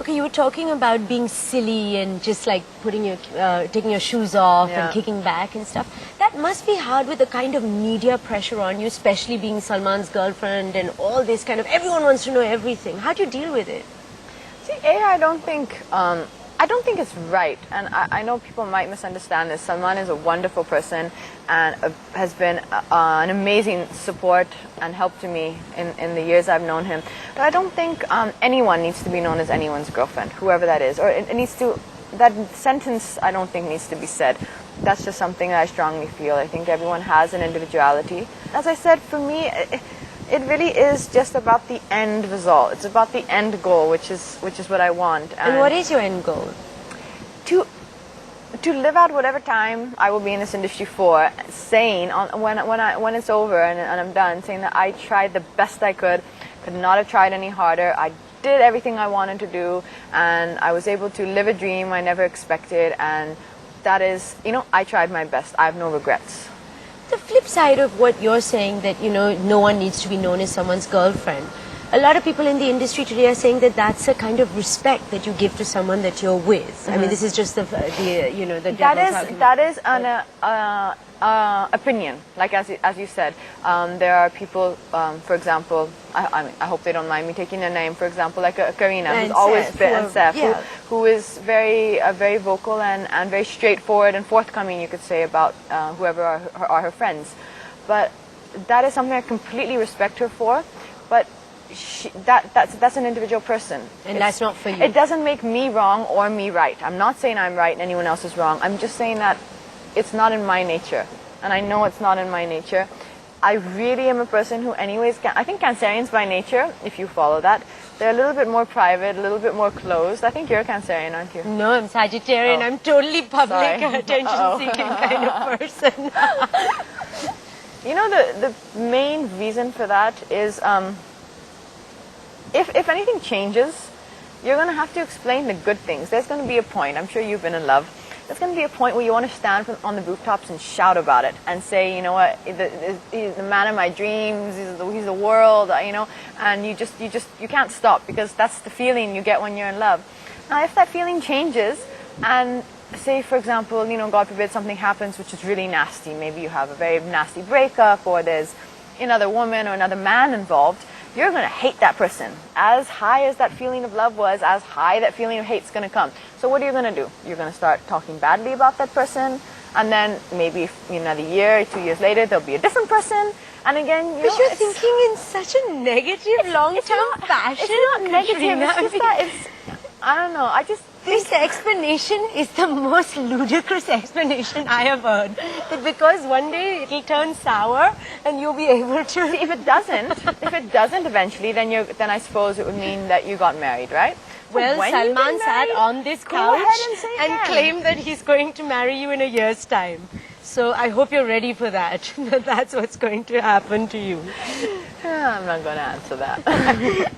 Okay, you were talking about being silly and just like taking your shoes off and kicking back and stuff. That must be hard with the kind of media pressure on you, especially being Salman's girlfriend and all this kind of, everyone wants to know everything. How do you deal with it? See, I don't think it's right, and I know people might misunderstand this. Salman is a wonderful person and has been an amazing support and help to me in the years I've known him. But I don't think anyone needs to be known as anyone's girlfriend, whoever that is. Or it needs to, that sentence I don't think needs to be said. That's just something that I strongly feel. I think everyone has an individuality. As I said, for me, it really is just about the end result. It's about the end goal, which is what I want. And what is your end goal? To live out whatever time I will be in this industry for, saying when it's over and I'm done, saying that I tried the best I could not have tried any harder. I did everything I wanted to do, and I was able to live a dream I never expected, and that is, I tried my best. I have no regrets. The flip side of what you're saying, that no one needs to be known as someone's girlfriend, a lot of people in the industry today are saying that that's a kind of respect that you give to someone that you're with. I mean, this is just the that is an opinion. Like as you said, there are people, for example, I hope they don't mind me taking their name. For example, like Katrina, who's always been, and Seth, who is very vocal and very straightforward and forthcoming, you could say, about whoever are her friends. But that is something I completely respect her for. But that's an individual person. And that's not for you. It doesn't make me wrong or me right. I'm not saying I'm right and anyone else is wrong. I'm just saying that it's not in my nature. And I know it's not in my nature. I really am a person who anyways, I think Cancerians by nature, if you follow that, they're a little bit more private, a little bit more closed. I think you're a Cancerian, aren't you? No, I'm Sagittarian. I'm totally public, attention-seeking kind of person. The main reason for that is if anything changes, you're going to have to explain the good things. There's going to be a point, I'm sure you've been in love, there's going to be a point where you want to stand on the rooftops and shout about it and say, you know what, he's the man of my dreams, he's the world, and you can't stop, because that's the feeling you get when you're in love. Now, if that feeling changes, and say, for example, God forbid something happens which is really nasty, maybe you have a very nasty breakup, or there's another woman or another man involved, you're going to hate that person. As high as that feeling of love was, as high that feeling of hate's going to come. So what are you going to do? You're going to start talking badly about that person, and then maybe another year or 2 years later, there'll be a different person, and again, But you're thinking in such a negative, long-term fashion. It's not negative, it's just that I don't know, I just think... This explanation is the most ludicrous explanation I have heard. That because one day it'll turn sour and you'll be able to... See, if it doesn't eventually, then I suppose it would mean that you got married, right? Well, Salman sat on this couch and claimed that he's going to marry you in a year's time. So I hope you're ready for that. That's what's going to happen to you. I'm not going to answer that.